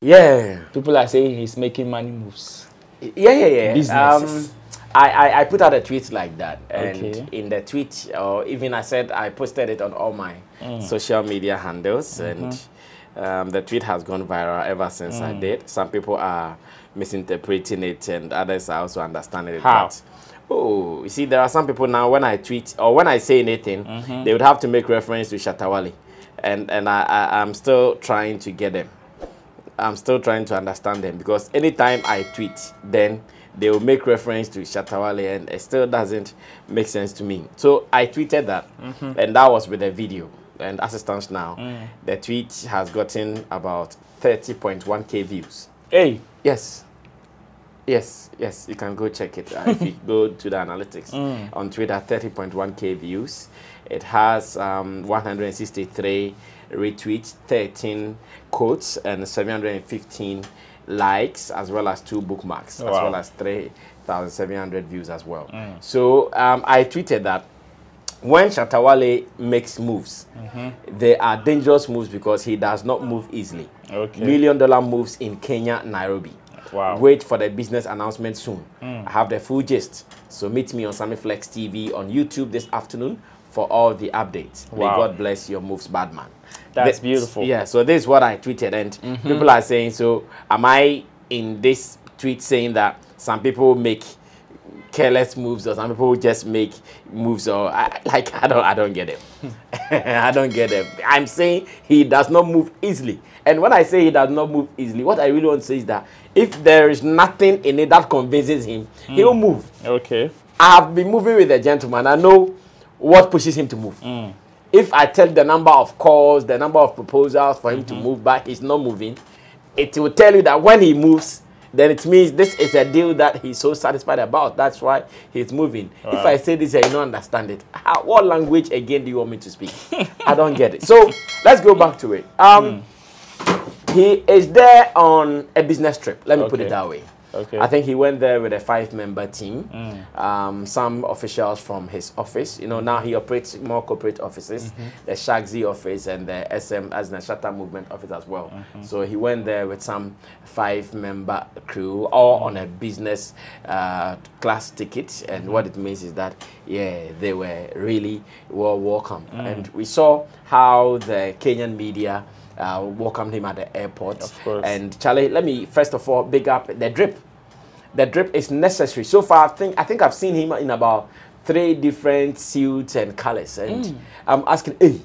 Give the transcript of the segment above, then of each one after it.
Yeah. People are saying he's making money moves. Yeah. Businesses. I put out a tweet like that, and Okay. in the tweet, or even I said I posted it on all my social media handles, and the tweet has gone viral ever since I did. Some people are misinterpreting it, and others are also understanding it. How? But, oh, you see, there are some people now, when I tweet or when I say anything, they would have to make reference to Shatta Wale, and I'm still trying to get them. I'm still trying to understand them, because anytime I tweet, then they will make reference to Shatta Wale, and it still doesn't make sense to me. So I tweeted that, and that was with a video. And as it stands now, the tweet has gotten about 30.1k views. Hey. Yes. Yes, you can go check it. If you go to the analytics on Twitter, 30.1k views. It has 163 retweets, 13 quotes, and 715 likes, as well as 2 bookmarks, as well as 3,700 views as well. So I tweeted that when Shatta Wale makes moves, they are dangerous moves, because he does not move easily. Okay. $1 million moves in Kenya, Nairobi. Wow. Wait for the business announcement soon. I have the full gist. So meet me on Sammy Flex TV on YouTube this afternoon for all the updates. May God bless your moves, bad man. That's beautiful. Yeah, so this is what I tweeted, and people are saying, so am I in this tweet saying that some people make careless moves, or some people just make moves, or I don't get it. I don't get it. I'm saying he does not move easily. And when I say he does not move easily, what I really want to say is that if there is nothing in it that convinces him, he'll move. Okay. I have been moving with a gentleman. I know what pushes him to move. If I tell the number of calls, the number of proposals for him to move back, he's not moving, it will tell you that when he moves, then it means this is a deal that he's so satisfied about. That's why he's moving. If I say this and you don't understand it, what language again do you want me to speak? I don't get it. So let's go back to it. He is there on a business trip. Let me put it that way. Okay. I think he went there with a 5-member team. Some officials from his office. You know, now he operates more corporate offices, the Shagzy office and the SM, as the Shatta Movement office as well. So he went there with some 5-member crew, all on a business class ticket. And what it means is that, yeah, they were really well welcome. And we saw how the Kenyan media welcomed him at the airport. Of course. And Charlie, let me first of all big up the drip. The drip is necessary. So far, I think I've seen him in about 3 different suits and colors. And I'm asking, hey,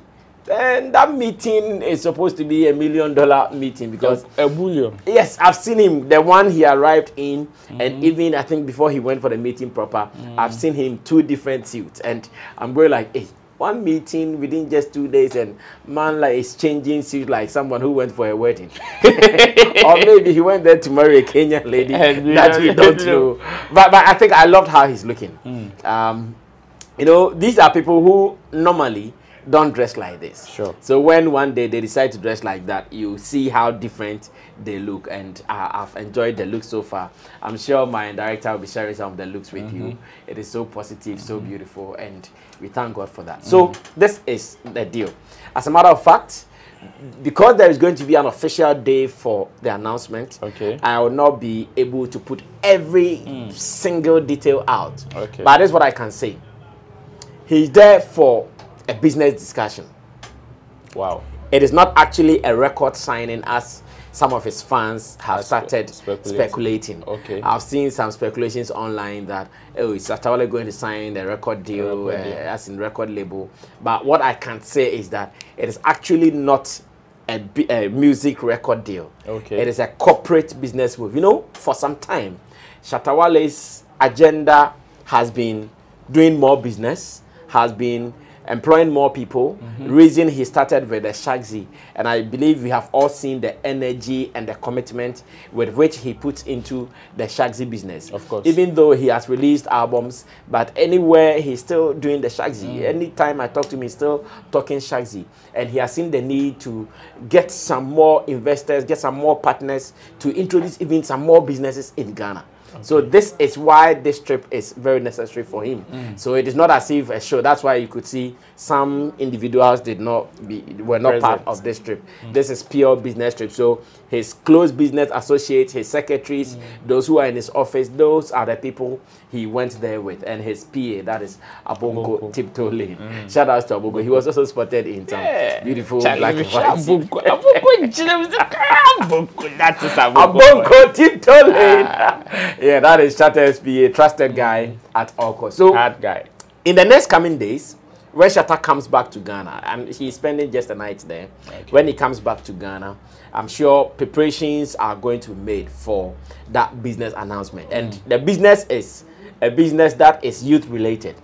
and that meeting is supposed to be $1 million meeting, because $1 billion. Yes, I've seen him. The one he arrived in, and even I think before he went for the meeting proper, I've seen him 2 different suits, and I'm going like, hey. One meeting within just 2 days, and man like is changing suit like someone who went for a wedding. Or maybe he went there to marry a Kenyan lady that we don't know. But I think I loved how he's looking. You know, these are people who normally don't dress like this. Sure. So when one day they decide to dress like that, you see how different they look, and I've enjoyed the look so far. I'm sure my director will be sharing some of the looks with you. It is so positive, so beautiful, and we thank God for that. So this is the deal. As a matter of fact, because there is going to be an official day for the announcement, I will not be able to put every single detail out. But this is what I can say. He's there for a business discussion. Wow. It is not actually a record signing, as some of his fans have started speculating. I've seen some speculations online that, oh, is Shatta Wale going to sign a record deal, as in record label? But what I can say is that it is actually not a music record deal. It is a corporate business move. You know, for some time, Shatta Wale's agenda has been doing more business, has been employing more people. Reason he started with the Shagzy, and I believe we have all seen the energy and the commitment with which he puts into the Shagzy business. Of course. Even though he has released albums, but anywhere he's still doing the Shagzy. Anytime I talk to him, he's still talking Shagzy, and he has seen the need to get some more investors, get some more partners to introduce even some more businesses in Ghana. So this is why this trip is very necessary for him. So it is not as if a show. That's why you could see some individuals were not part of this trip. This is pure business trip. So his close business associates, his secretaries, those who are in his office, those are the people he went there with, and his PA, that is Abongo Tiptoe Lane. Shout out to Abongo. He was also spotted in some beautiful black and white. Abongo Tiptoe Lane. Yeah, that is Shatta's PA, trusted guy at all costs. So, in the next coming days, when Shatta comes back to Ghana, and he's spending just a night there, when he comes back to Ghana, I'm sure preparations are going to be made for that business announcement. And the business is a business that is youth related.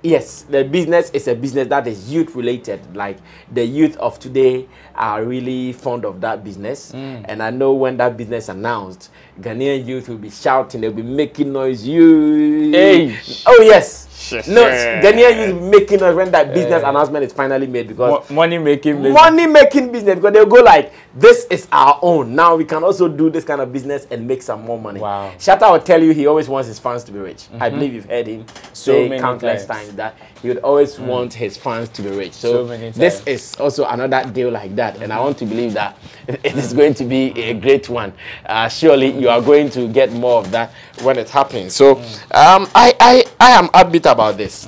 Yes, the business is a business that is youth related. Like the youth of today are really fond of that business. And I know when that business announced, Ghanaian youth will be shouting, they'll be making noise. Hey. Oh yes. No, Ghanaian youth will be making noise when that business announcement is finally made, because money making business, because they'll go like, this is our own. Now we can also do this kind of business and make some more money. Wow. Shatta will tell you he always wants his fans to be rich. I believe you've heard him say countless times that he would always want his fans to be rich. So this is also another deal like that, and I want to believe that it is going to be a great one. Surely you are going to get more of that when it happens. So I am upbeat about this,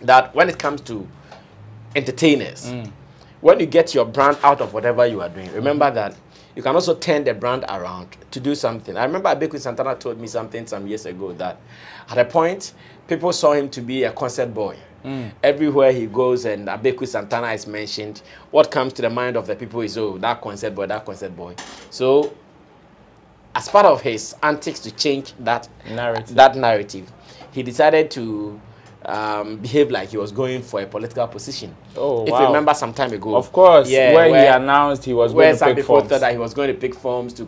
that when it comes to entertainers, when you get your brand out of whatever you are doing, remember that you can also turn the brand around to do something. I remember Abeku Santana told me something some years ago, that at a point, people saw him to be a concert boy. Everywhere he goes and Abeku Santana is mentioned, what comes to the mind of the people is, oh, that concert boy, that concert boy. So, as part of his antics to change that narrative, he decided to behave like he was going for a political position. If you remember some time ago. Of course, where he announced he was going to pick forms. Thought that he was going to pick forms to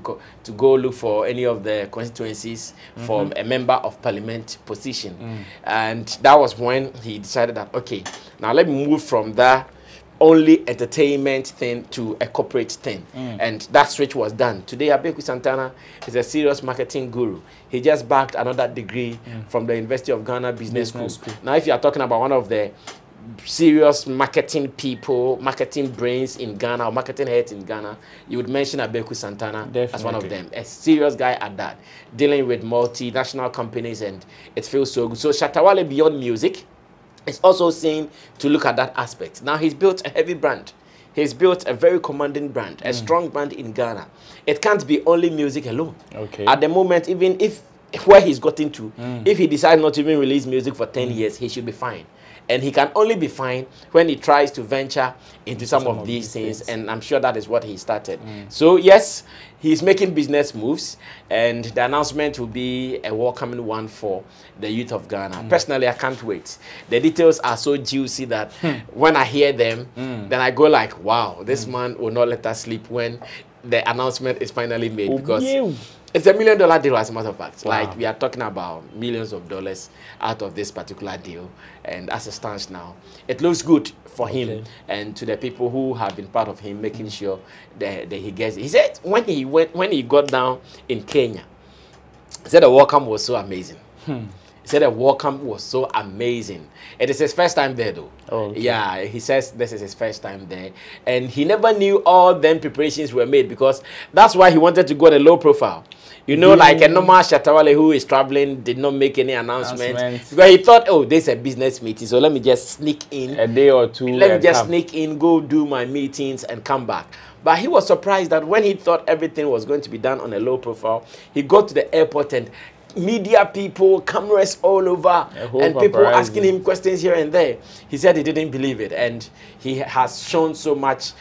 go look for any of the constituencies for a member of parliament position. And that was when he decided that, okay, now let me move from that only entertainment thing to a corporate thing. And that switch was done. Today, Abeku Santana is a serious marketing guru. He just backed another degree from the University of Ghana Business School. Now, if you are talking about one of the serious marketing people, marketing brains in Ghana, or marketing heads in Ghana, you would mention Abeku Santana as one of them. A serious guy at that, dealing with multinational companies, and it feels so good. So Shatta Wale, beyond music, is also seen to look at that aspect. Now, he's built a heavy brand. He's built a very commanding brand, a strong brand in Ghana. It can't be only music alone. At the moment, even if where he's gotten to, if he decides not to even release music for 10 years, he should be fine. And he can only be fine when he tries to venture into some of these things. And I'm sure that is what he started. So, yes, he's making business moves. And the announcement will be a welcoming one for the youth of Ghana. Personally, I can't wait. The details are so juicy that when I hear them, then I go like, wow, this man will not let us sleep when the announcement is finally made. Because it's $1 million deal, as a matter of fact. Like, we are talking about millions of dollars out of this particular deal. And as it stands now, it looks good for him and to the people who have been part of him, making sure that he gets it. He said when he got down in Kenya, he said the welcome was so amazing. He said the welcome was so amazing. It is his first time there, though. Yeah, he says this is his first time there. And he never knew all them preparations were made, because that's why he wanted to go on a low profile. You know, like a normal Shatta Wale who is traveling did not make any announcements. Because he thought, oh, this is a business meeting, so let me just sneak in. A day or two. Let me just sneak in, go do my meetings and come back. But he was surprised that when he thought everything was going to be done on a low profile, he got to the airport and media people, cameras all over, and people asking him questions here and there. He said he didn't believe it, and he has shown so much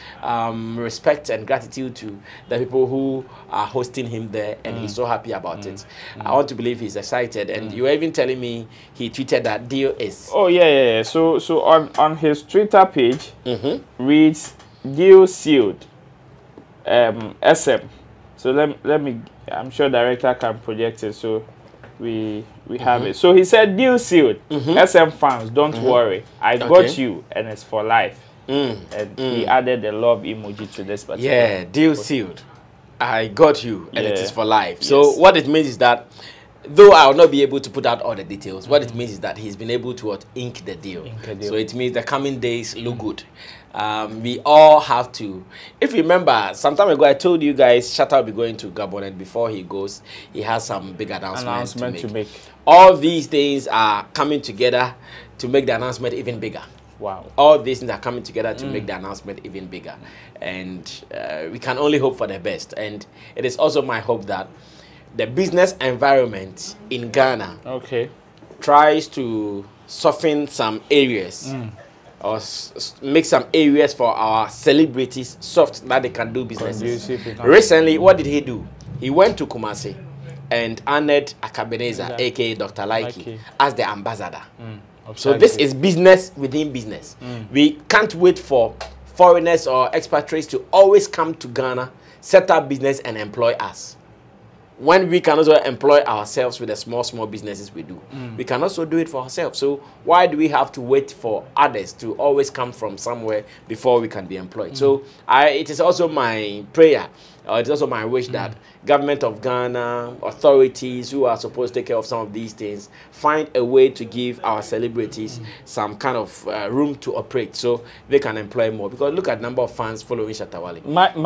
respect and gratitude to the people who are hosting him there, and he's so happy about it. I want to believe he's excited, and you were even telling me he tweeted that deal is... Oh, yeah. So on his Twitter page, reads, deal sealed, SM. So let me, I'm sure director can project it, so we have it. So he said, deal sealed. SM fans, don't worry. I got you, and it's for life. And he added the love emoji to this particular. Yeah, deal sealed. I got you, and it is for life. Yes. So what it means is that, though I will not be able to put out all the details, what it means is that he's been able to ink the deal. So it means the coming days look good. We all have to. If you remember, some time ago I told you guys Shatta will be going to Gabon, and before he goes, he has some big announcements to make. All these things are coming together to make the announcement even bigger. Wow. All these things are coming together to make the announcement even bigger. And we can only hope for the best. And it is also my hope that the business environment in Ghana tries to soften some areas or make some areas for our celebrities soft that they can do businesses. Recently, what did he do? He went to Kumasi and honored Akabeneza, aka Dr. Laiki, as the ambassador. So this is business within business. We can't wait for foreigners or expatriates to always come to Ghana, set up business and employ us. When we can also employ ourselves with the small businesses we do, we can also do it for ourselves. So why do we have to wait for others to always come from somewhere before we can be employed? So it is also my prayer, or it's also my wish that government of Ghana, authorities who are supposed to take care of some of these things, find a way to give our celebrities some kind of room to operate so they can employ more. Because look at the number of fans following Shatta Wale.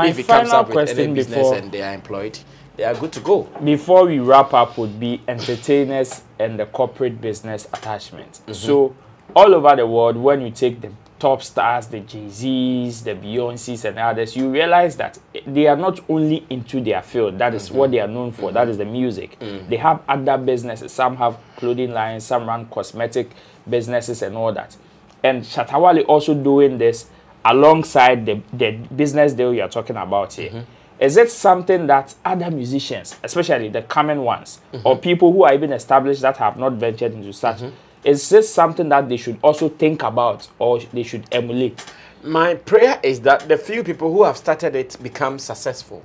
If he comes up with any business and they are employed, they are good to go. Before we wrap up, would be entertainers and the corporate business attachment. So all over the world, when you take the top stars, the Jay-Z's, the Beyoncé's and others, you realize that they are not only into their field. That is what they are known for. That is the music. They have other businesses. Some have clothing lines, some run cosmetic businesses and all that. And Shatta Wale also doing this alongside the business deal you are talking about here. Is it something that other musicians, especially the coming ones, or people who are even established that have not ventured into such, is this something that they should also think about or they should emulate? My prayer is that the few people who have started it become successful.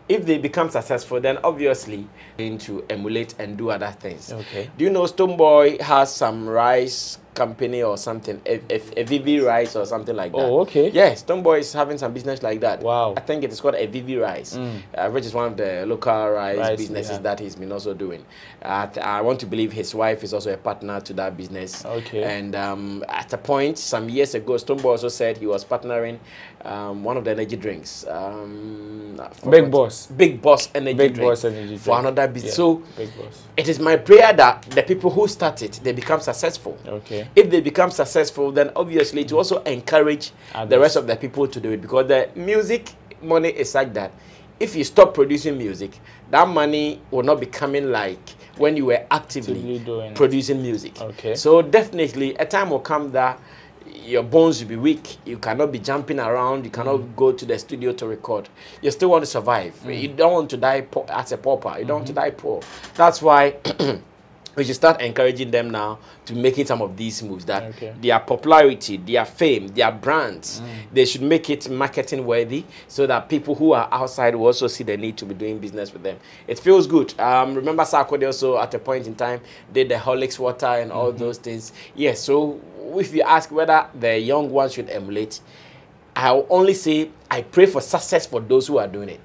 If they become successful, then obviously they need to emulate and do other things. Do you know Stonebwoy has some rice company or something, a VV Rice or something like that? Yes, Stonebwoy is having some business like that. Wow. I think it is called a VV Rice, which is one of the local rice businesses that he's been also doing. I want to believe his wife is also a partner to that business. And at a point, some years ago, Stonebwoy also said he was partnering one of the energy drinks. Big Boss energy drink for another business. So it is my prayer that the people who start it, they become successful. If they become successful, then obviously to also encourage the rest of the people to do it, because the music money is like that. If you stop producing music, that money will not be coming like when you were actively producing music. So definitely a time will come that your bones will be weak. You cannot be jumping around. You cannot go to the studio to record. You still want to survive. You don't want to die as a pauper. You don't want to die poor. That's why we should start encouraging them now to making some of these moves, that their popularity, their fame, their brands, they should make it marketing worthy so that people who are outside will also see the need to be doing business with them. It feels good. Remember Sarkodie also at a point in time did the Horlicks water and all those things. Yes, so if you ask whether the young ones should emulate, I'll only say I pray for success for those who are doing it.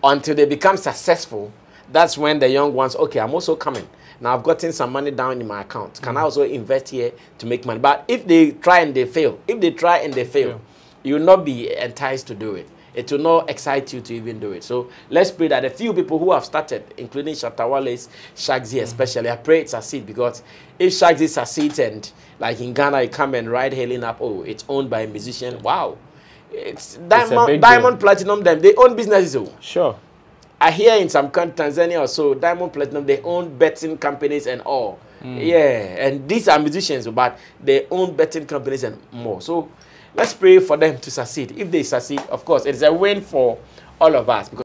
Until they become successful, that's when the young ones, okay, I'm also coming. Now I've gotten some money down in my account. Can I also invest here to make money? But if they try and they fail, you will not be enticed to do it. It will not excite you to even do it. So let's pray that the few people who have started, including Shatta Wale's, Shagzy especially, I pray it succeed, because if Shagzy succeeds and like in Ghana you come and ride hailing up, oh, it's owned by a musician, wow. It's Diamond Platinum, them, they own businesses. Oh. I hear in some countries, Tanzania or so, Diamond Platinum, they own betting companies and all. And these are musicians, but they own betting companies and more. So let's pray for them to succeed. If they succeed, of course, it's a win for all of us. Because